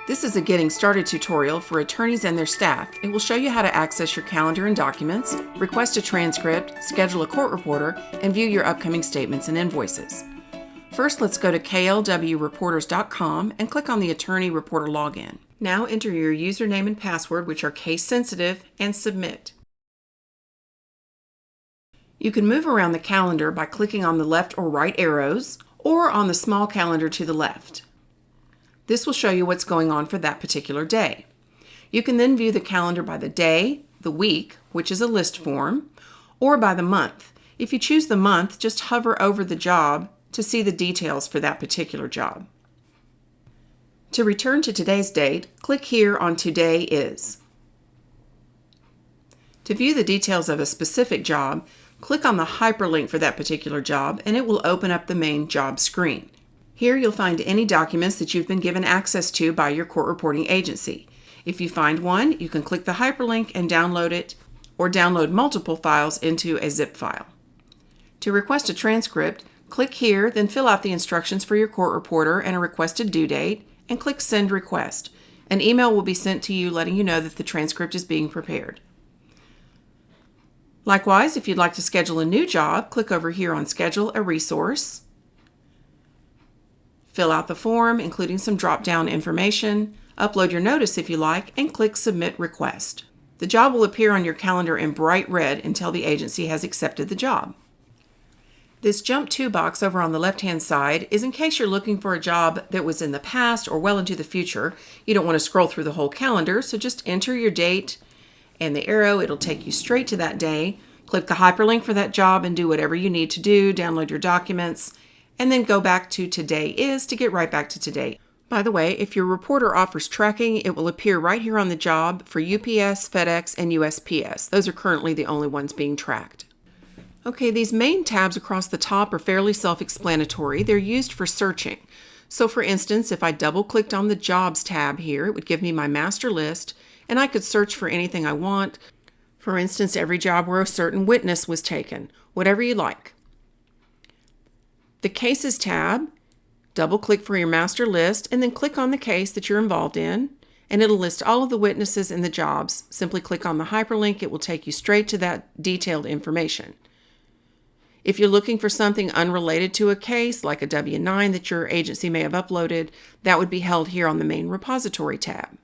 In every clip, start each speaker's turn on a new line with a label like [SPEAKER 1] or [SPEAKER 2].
[SPEAKER 1] This is a Getting Started tutorial for attorneys and their staff. It will show you how to access your calendar and documents, request a transcript, schedule a court reporter, and view your upcoming statements and invoices. First, let's go to KLWreporters.com and click on the Attorney Reporter login. Now enter your username and password, which are case sensitive, and submit. You can move around the calendar by clicking on the left or right arrows, or on the small calendar to the left. This will show you what's going on for that particular day. You can then view the calendar by the day, the week, which is a list form, or by the month. If you choose the month, just hover over the job to see the details for that particular job. To return to today's date, click here on Today Is. To view the details of a specific job, click on the hyperlink for that particular job and it will open up the main job screen. Here you'll find any documents that you've been given access to by your court reporting agency. If you find one, you can click the hyperlink and download it, or download multiple files into a zip file. To request a transcript, click here, then fill out the instructions for your court reporter and a requested due date, and click Send Request. An email will be sent to you letting you know that the transcript is being prepared. Likewise, if you'd like to schedule a new job, click over here on Schedule a Resource. Fill out the form, including some drop-down information, upload your notice if you like, and click Submit Request. The job will appear on your calendar in bright red until the agency has accepted the job. This Jump To box over on the left-hand side is in case you're looking for a job that was in the past or well into the future. You don't want to scroll through the whole calendar, so just enter your date and the arrow. It'll take you straight to that day. Click the hyperlink for that job and do whatever you need to do, download your documents, and then go back to Today Is to get right back to today. By the way, if your reporter offers tracking, it will appear right here on the job for UPS, FedEx, and USPS. Those are currently the only ones being tracked. Okay, these main tabs across the top are fairly self-explanatory. They're used for searching. So for instance, if I double-clicked on the Jobs tab here, it would give me my master list, and I could search for anything I want. For instance, every job where a certain witness was taken, whatever you like. The Cases tab, double-click for your master list, and then click on the case that you're involved in, and it'll list all of the witnesses and the jobs. Simply click on the hyperlink. It will take you straight to that detailed information. If you're looking for something unrelated to a case, like a W-9 that your agency may have uploaded, that would be held here on the main repository tab.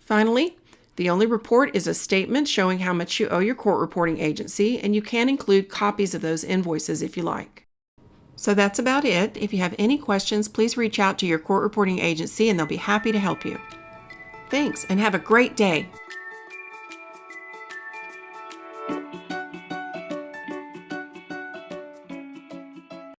[SPEAKER 1] Finally, the only report is a statement showing how much you owe your court reporting agency, and you can include copies of those invoices if you like. So that's about it. If you have any questions, please reach out to your court reporting agency and they'll be happy to help you. Thanks, and have a great day.